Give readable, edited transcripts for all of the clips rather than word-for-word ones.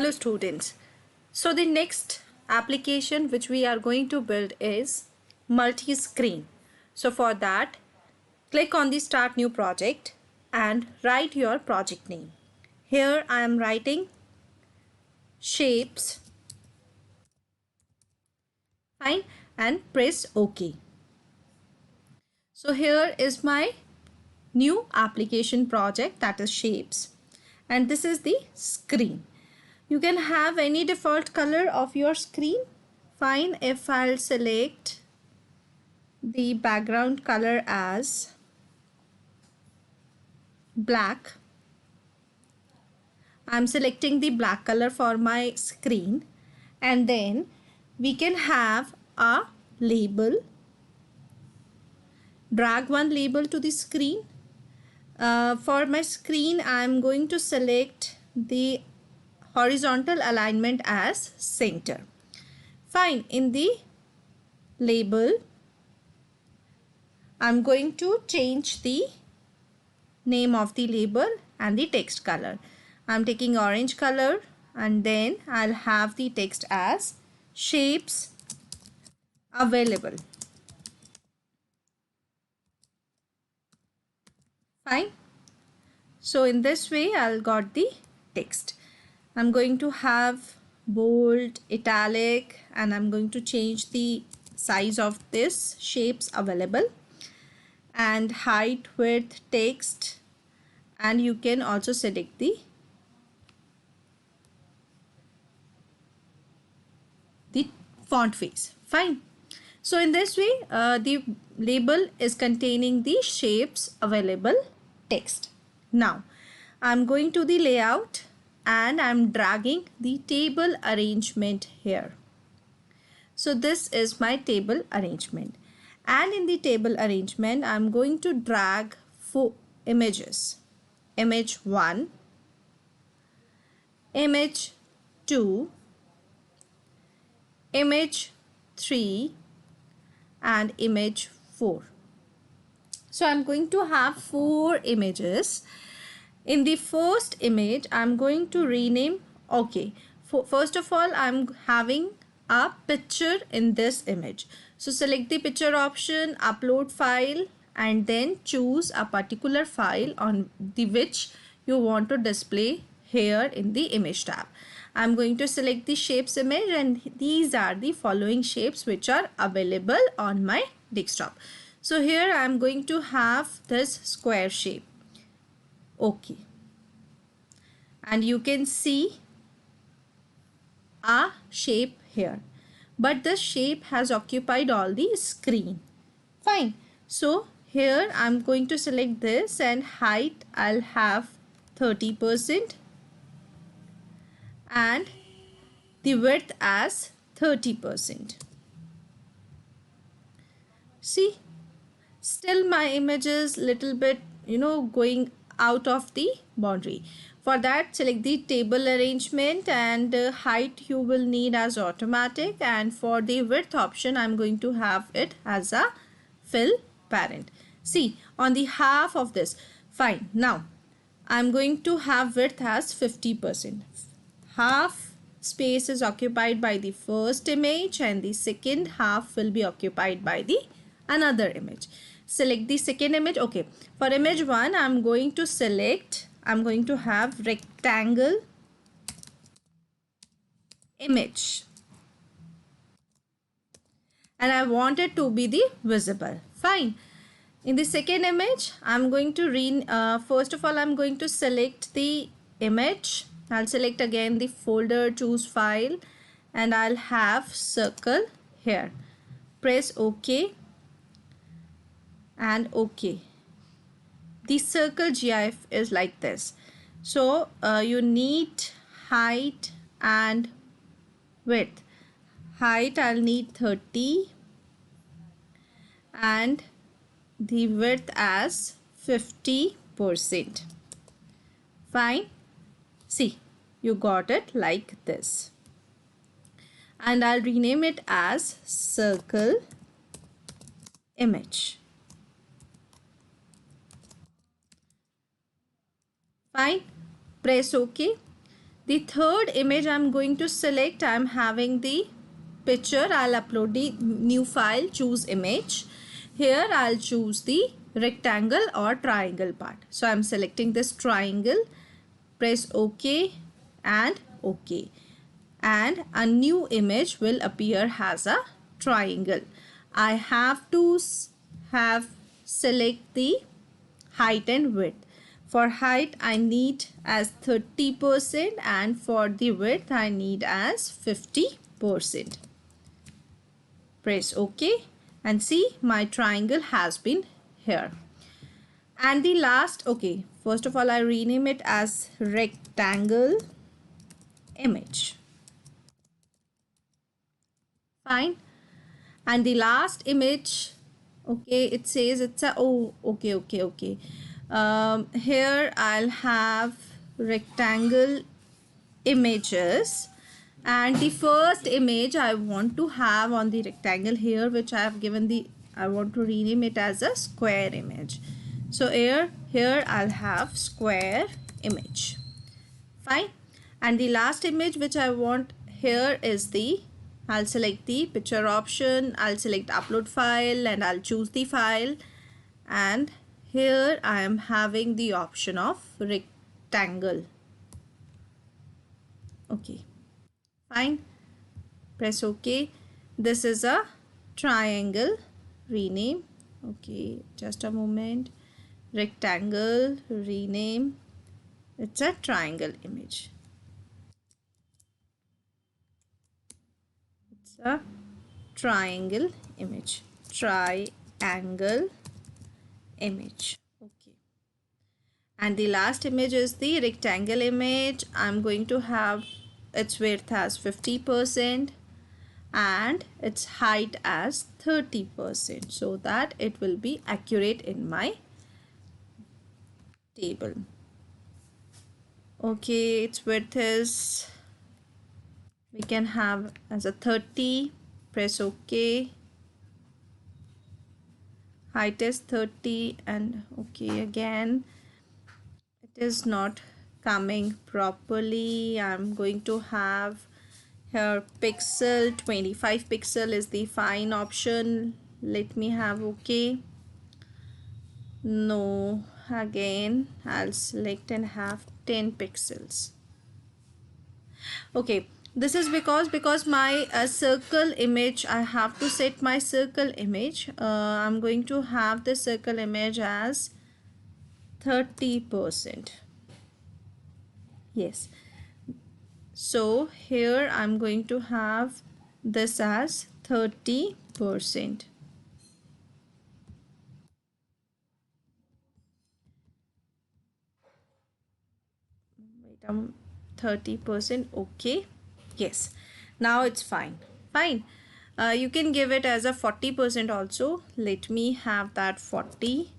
Hello students. So the next application which we are going to build is multi-screen. So for that, click on the start new project and write your project name. Here I am writing shapes, fine, and press OK. So here is my new application project, that is shapes, and this is the screen. You can have any default color of your screen. Fine, if I'll select the background color as black, I'm selecting the black color for my screen, and then we can have a label. Drag one label to the screen. For my screen, I'm going to select the horizontal alignment as center. Fine, in the label, I'm going to change the name of the label and the text color. I'm taking orange color, and then I'll have the text as shapes available. Fine. So in this way I'll got the text. I'm going to have bold, italic, and I'm going to change the size of this shapes available, and height, width, text, and you can also select the font face. Fine. So in this way the label is containing the shapes available text. Now I'm going to the layout and I'm dragging the table arrangement here. So this is my table arrangement, and in the table arrangement I'm going to drag 4 images. Image 1, image 2, image 3, and image 4. So I'm going to have 4 images. In the first image, I'm going to rename, okay. First of all, I'm having a picture in this image. So select the picture option, upload file, and then choose a particular file on the which you want to display here in the image tab. I'm going to select the shapes image, and these are the following shapes which are available on my desktop. So here I'm going to have this square shape. Okay. And you can see a shape here, but the shape has occupied all the screen. Fine. So here I'm going to select this, and height I'll have 30% and the width as 30%. See, still my image is little bit going out of the boundary. For that, select the table arrangement, and height you will need as automatic, and for the width option I'm going to have it as a fill parent. See, on the half of this. Fine. Now I'm going to have width as 50%. Half space is occupied by the first image, and the second half will be occupied by the another image. Select the second image. Okay, for image 1 I'm going to have rectangle image, and I want it to be the visible. Fine. In the second image I'm going to first of all I'm going to select the image. I'll select again the folder, choose file, and I'll have circle here. Press OK and OK. The circle GIF is like this. So you need height and width. Height I'll need 30 and the width as 50%. Fine. See, you got it like this. And I'll rename it as circle image. Fine. Press OK. The third image I'm going to select, I'm having the picture. I'll upload the new file, choose image. Here I'll choose the rectangle or triangle part. So I'm selecting this triangle, press OK and OK. And a new image will appear as a triangle. I have to select the height and width. For height I need as 30% and for the width I need as 50%. Press OK and see my triangle has been here. And the last, okay, first of all I rename it as rectangle image. Fine. And the last image, okay, it says it's a, oh, okay. Here I'll have rectangle images, and the first image I want to have on the rectangle here, which I have given the, I want to rename it as a square image. So here I'll have square image. Fine. And the last image which I want here is the, I'll select the picture option, I'll select upload file and I'll choose the file, and here I am having the option of rectangle. Okay, fine, press OK. This is a triangle, rename. Okay, just a moment, rectangle, rename, it's a triangle image. It's a triangle image, triangle image. Okay, and the last image is the rectangle image. I'm going to have its width as 50% and its height as 30% so that it will be accurate in my table. Okay, its width is, we can have as a 30, press OK. Height is 30 and okay, again it is not coming properly. I'm going to have here pixel, 25 pixel is the fine option. Let me have okay. No, again I'll select and have 10 pixels. Okay, this is because my circle image, I have to set my circle image. I'm going to have the circle image as 30%. Yes, so here I'm going to have this as 30%. Wait, 30%. Okay, yes, now it's fine. You can give it as a 40% also. Let me have that 40.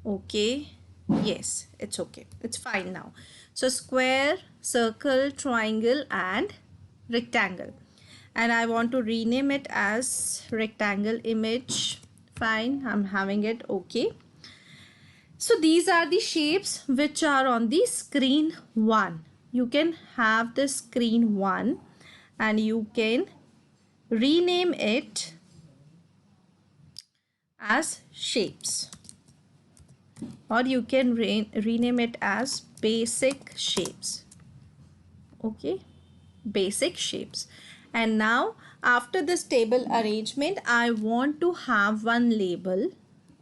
Okay, yes, it's okay, it's fine now. So square, circle, triangle and rectangle, and I want to rename it as rectangle image. Fine, I'm having it. Okay, so these are the shapes which are on the screen 1. You can have the screen 1 and you can rename it as shapes, or you can rename it as basic shapes. Okay, basic shapes. And now after this table arrangement, I want to have one label.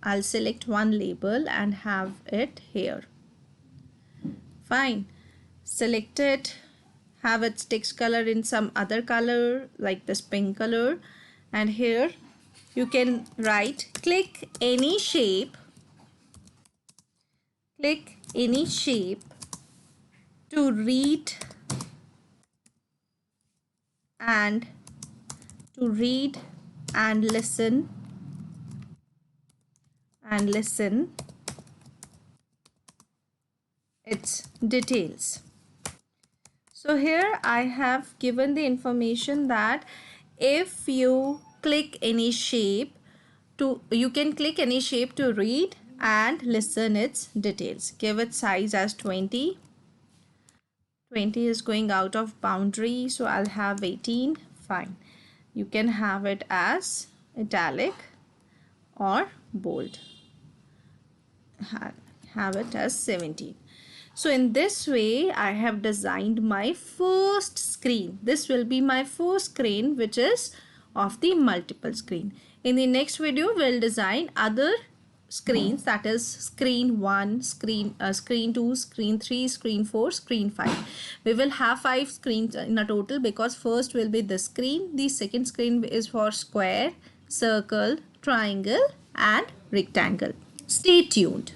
I'll select one label and have it here. Fine, select it, have its text color in some other color like this pink color, and here you can write click any shape, click any shape to read and listen its details. So here I have given the information that if you click any shape to, you can click any shape to read and listen its details. Give it size as 20. 20 is going out of boundary, so I'll have 18. Fine. You can have it as italic or bold. Have it as 17. So in this way, I have designed my first screen. This will be my first screen, which is of the multiple screen. In the next video, we'll design other screens, that is screen 1, screen 2, screen 3, screen 4, screen 5. We will have 5 screens in a total, because first will be the screen. The second screen is for square, circle, triangle and rectangle. Stay tuned.